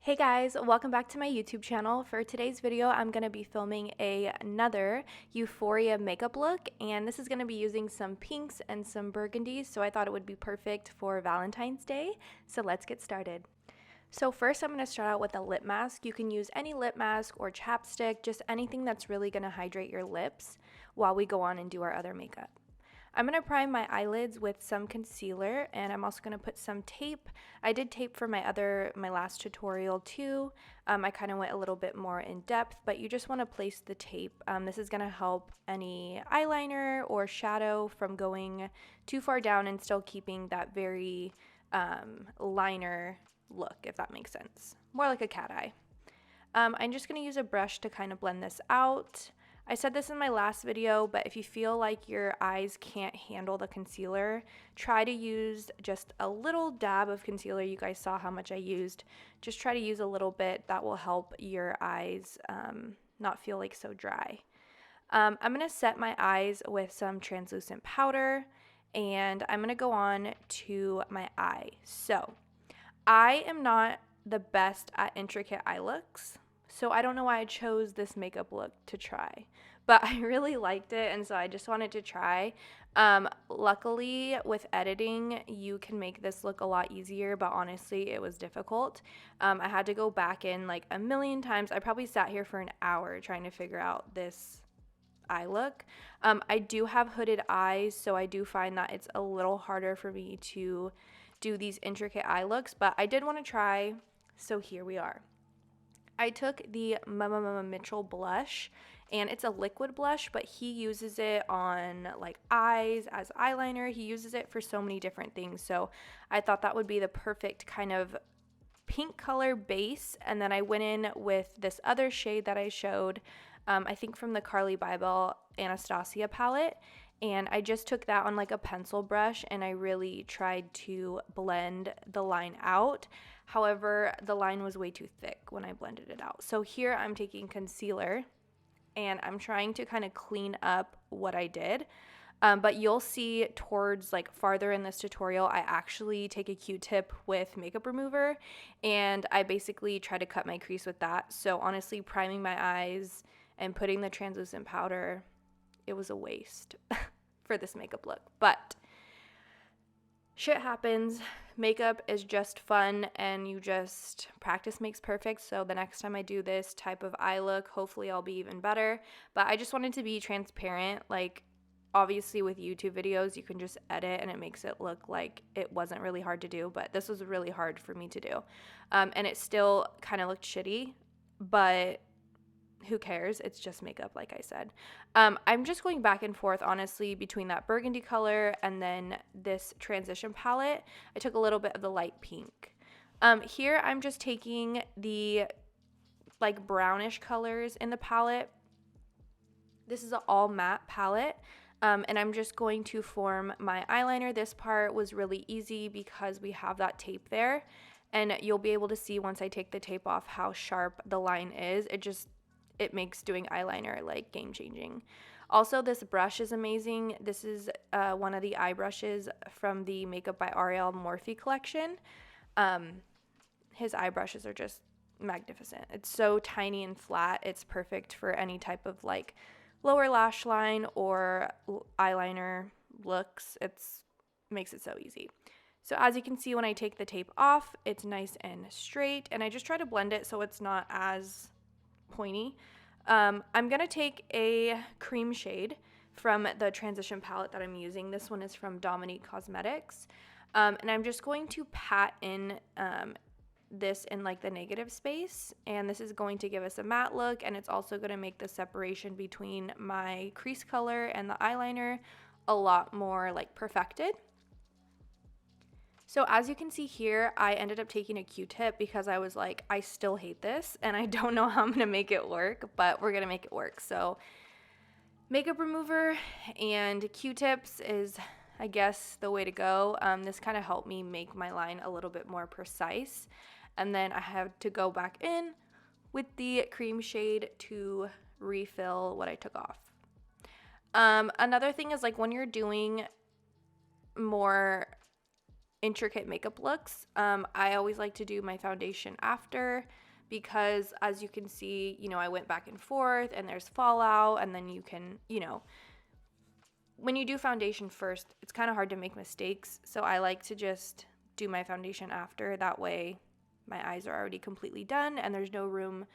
Hey guys, welcome back to my YouTube channel. For today's video, I'm going to be filming another Euphoria makeup look, and this is going to be using some pinks and some burgundies, so I thought it would be perfect for Valentine's Day. So let's get started. So first, I'm going to start out with a lip mask. You can use any lip mask or chapstick, just anything that's really going to hydrate your lips while we go on and do our other makeup. I'm going to prime my eyelids with some concealer, and I'm also going to put some tape. I did tape for my last tutorial too. I kind of went a little bit more in depth, but you just want to place the tape. This is going to help any eyeliner or shadow from going too far down and still keeping that very liner look, if that makes sense. More like a cat eye. I'm just going to use a brush to kind of blend this out. I said this in my last video, but if you feel like your eyes can't handle the concealer, try to use just a little dab of concealer. You guys saw how much I used. Just try to use a little bit. That will help your eyes not feel like so dry. I'm going to set my eyes with some translucent powder, and I'm going to go on to my eye. So I am not the best at intricate eye looks, so I don't know why I chose this makeup look to try, but I really liked it, and so I just wanted to try. Luckily, with editing, you can make this look a lot easier, but honestly, it was difficult. I had to go back in like a million times. I probably sat here for an hour trying to figure out this eye look. I do have hooded eyes, so I do find that it's a little harder for me to do these intricate eye looks, but I did want to try, so here we are. I took the Mama Mitchell blush, and it's a liquid blush, but he uses it on like eyes as eyeliner. He uses it for so many different things, so I thought that would be the perfect kind of pink color base. And then I went in with this other shade that I showed, I think from the Carly Bybel Anastasia palette, and I just took that on like a pencil brush, and I really tried to blend the line out. However, the line was way too thick when I blended it out. So here I'm taking concealer, and I'm trying to kind of clean up what I did. But you'll see towards like farther in this tutorial, I actually take a Q-tip with makeup remover, and I basically try to cut my crease with that. So honestly, priming my eyes and putting the translucent powder, it was a waste for this makeup look. But shit happens. Makeup is just fun, and you just practice makes perfect. So the next time I do this type of eye look, hopefully I'll be even better. But I just wanted to be transparent. Like, obviously with YouTube videos, you can just edit and it makes it look like it wasn't really hard to do, but this was really hard for me to do. And it still kind of looked shitty, but who cares? It's just makeup, like I said. I'm just going back and forth, honestly, between that burgundy color and then this transition palette. I took a little bit of the light pink. Here, I'm just taking the like brownish colors in the palette. This is an all matte palette. And I'm just going to form my eyeliner. This part was really easy because we have that tape there. And you'll be able to see once I take the tape off how sharp the line is. It makes doing eyeliner like game changing. Also, this brush is amazing. This is one of the eye brushes from the Makeup by Ariel Morphe collection. His eye brushes are just magnificent. It's so tiny and flat. It's perfect for any type of like lower lash line or eyeliner looks. Makes it so easy. So as you can see, when I take the tape off, it's nice and straight, and I just try to blend it so it's not as pointy. I'm going to take a cream shade from the transition palette that I'm using. This one is from Dominique Cosmetics. And I'm just going to pat in this in like the negative space, and this is going to give us a matte look, and it's also going to make the separation between my crease color and the eyeliner a lot more like perfected. So as you can see here, I ended up taking a Q-tip because I was like, I still hate this and I don't know how I'm gonna make it work, but we're gonna make it work. So makeup remover and Q-tips is, I guess, the way to go. This kind of helped me make my line a little bit more precise. And then I have to go back in with the cream shade to refill what I took off. Another thing is like when you're doing more intricate makeup looks. I always like to do my foundation after because, as you can see, I went back and forth and there's fallout, and then you can, when you do foundation first, it's kind of hard to make mistakes. So I like to just do my foundation after. That way my eyes are already completely done and there's no room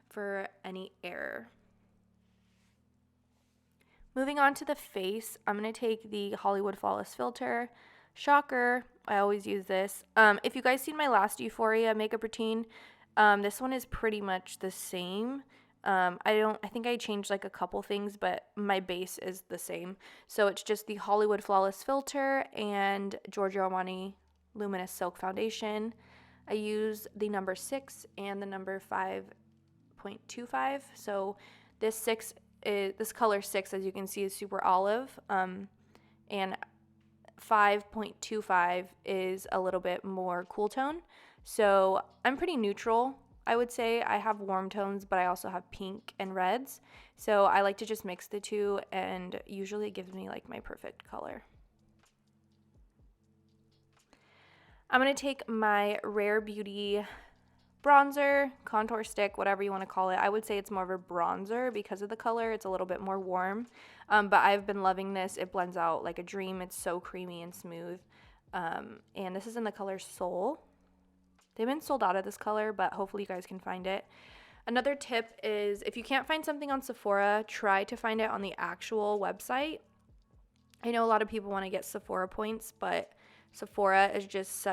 for any error. Moving on to the face, I'm going to take the Hollywood Flawless Filter. Shocker, I always use this. If you guys seen my last Euphoria makeup routine, this one is pretty much the same. I think I changed like a couple things, but my base is the same. So it's just the Hollywood Flawless Filter and Giorgio Armani Luminous Silk Foundation. I use the number 6 and the number 5.25. So this color 6, as you can see, is super olive, and 5.25 is a little bit more cool tone. So I'm pretty neutral, I would say. I have warm tones, but I also have pink and reds. So I like to just mix the two, and usually it gives me like my perfect color. I'm going to take my Rare Beauty bronzer, contour stick, whatever you want to call it. I would say it's more of a bronzer because of the color. It's a little bit more warm, but I've been loving this. It blends out like a dream. It's so creamy and smooth, and this is in the color Soul. They've been sold out of this color, but hopefully you guys can find it. Another tip is, if you can't find something on Sephora, try to find it on the actual website. I know a lot of people want to get Sephora points, but Sephora is just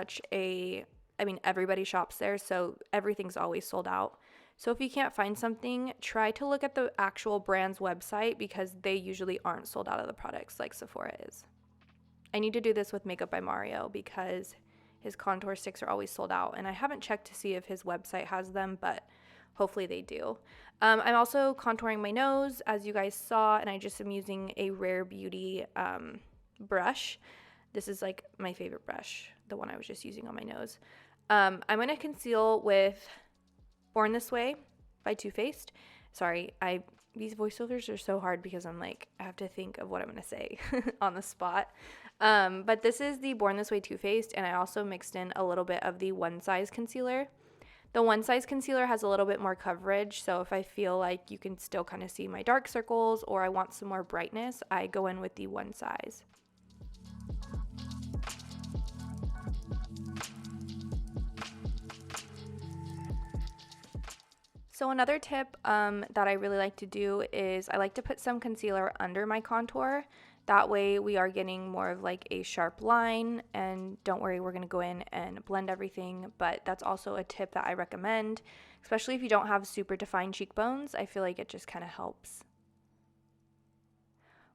everybody shops there, so everything's always sold out. So if you can't find something, try to look at the actual brand's website because they usually aren't sold out of the products like Sephora is. I need to do this with Makeup by Mario because his contour sticks are always sold out, and I haven't checked to see if his website has them, but hopefully they do. I'm also contouring my nose, as you guys saw, and I just am using a Rare Beauty brush. This is like my favorite brush, the one I was just using on my nose. I'm going to conceal with Born This Way by Too Faced. Sorry, these voiceovers are so hard because I have to think of what I'm going to say on the spot. But this is the Born This Way Too Faced, and I also mixed in a little bit of the One Size concealer. The One Size concealer has a little bit more coverage, so if I feel like you can still kind of see my dark circles or I want some more brightness, I go in with the One Size. So another tip that I really like to do is I like to put some concealer under my contour. That way we are getting more of like a sharp line, and don't worry, we're going to go in and blend everything, but that's also a tip that I recommend, especially if you don't have super defined cheekbones. I feel like it just kind of helps.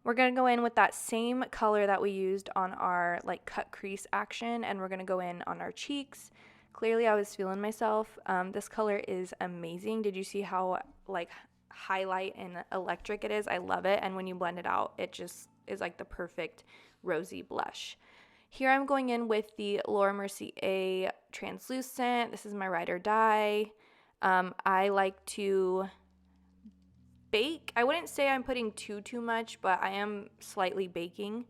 We're going to go in with that same color that we used on our like cut crease action, and we're going to go in on our cheeks. Clearly I was feeling myself. This color is amazing. Did you see how like highlight and electric it is? I love it. And when you blend it out, it just is like the perfect rosy blush. Here I'm going in with the Laura Mercier translucent. This is my Ride or Die. I like to bake. I wouldn't say I'm putting too much, but I am slightly baking.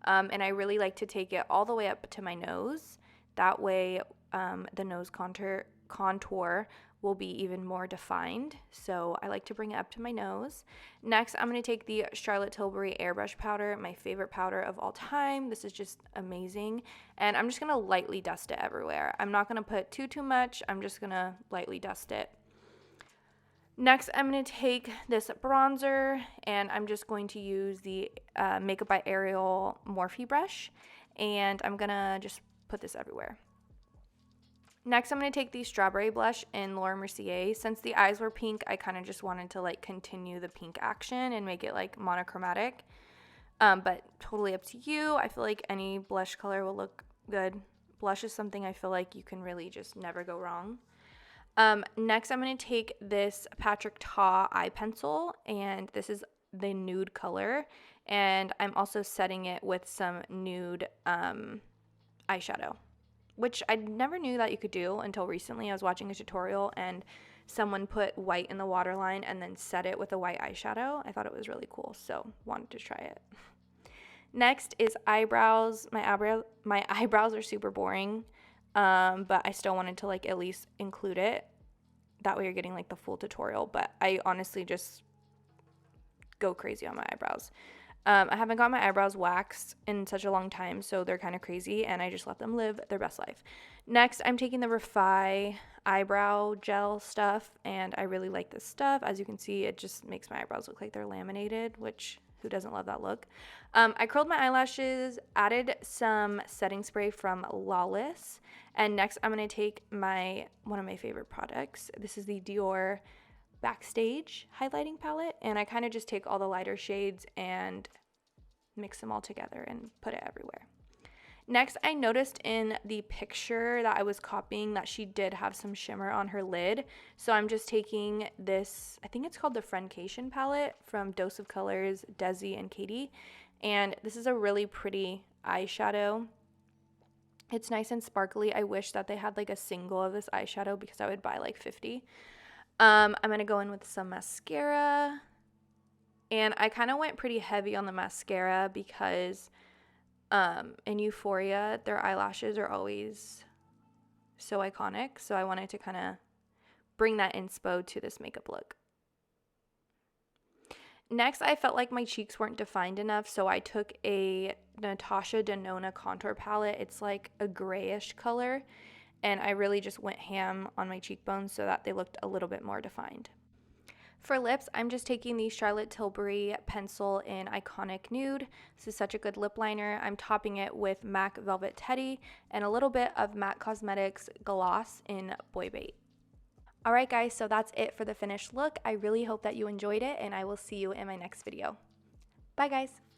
And I really like to take it all the way up to my nose. That way the nose contour will be even more defined. So I like to bring it up to my nose. Next, I'm going to take the Charlotte Tilbury Airbrush Powder, my favorite powder of all time. This is just amazing. And I'm just going to lightly dust it everywhere. I'm not going to put too much. I'm just going to lightly dust it. Next, I'm going to take this bronzer, and I'm just going to use the Makeup by Ariel Morphe brush, and I'm going to just put this everywhere. Next, I'm going to take the Strawberry blush in Laura Mercier. Since the eyes were pink, I kind of just wanted to like continue the pink action and make it like monochromatic. But totally up to you. I feel like any blush color will look good. Blush is something I feel like you can really just never go wrong. Next, I'm going to take this Patrick Ta eye pencil, and this is the nude color. And I'm also setting it with some nude eyeshadow, which I never knew that you could do until recently. I was watching a tutorial and someone put white in the waterline and then set it with a white eyeshadow. I thought it was really cool, so wanted to try it. Next is eyebrows. My eyebrows are super boring, but I still wanted to like at least include it. That way you're getting like the full tutorial, but I honestly just go crazy on my eyebrows. I haven't got my eyebrows waxed in such a long time, so they're kind of crazy, and I just let them live their best life. Next, I'm taking the Refi eyebrow gel stuff, and I really like this stuff. As you can see, it just makes my eyebrows look like they're laminated, which who doesn't love that look? I curled my eyelashes, added some setting spray from Lawless, and next I'm going to take one of my favorite products. This is the Dior Backstage highlighting palette, and I kind of just take all the lighter shades and mix them all together and put it everywhere. Next, I noticed in the picture that I was copying that she did have some shimmer on her lid, so I'm just taking this, I think it's called the Friendcation palette from Dose of Colors, Desi, and Katie, and this is a really pretty eyeshadow. It's nice and sparkly. I wish that they had like a single of this eyeshadow because I would buy like 50. I'm going to go in with some mascara, and I kind of went pretty heavy on the mascara because in Euphoria, their eyelashes are always so iconic, so I wanted to kind of bring that inspo to this makeup look. Next, I felt like my cheeks weren't defined enough, so I took a Natasha Denona contour palette. It's like a grayish color, and I really just went ham on my cheekbones so that they looked a little bit more defined. For lips, I'm just taking the Charlotte Tilbury pencil in Iconic Nude. This is such a good lip liner. I'm topping it with MAC Velvet Teddy and a little bit of MAC Cosmetics Gloss in Boy Bait. Alright guys, so that's it for the finished look. I really hope that you enjoyed it, and I will see you in my next video. Bye guys!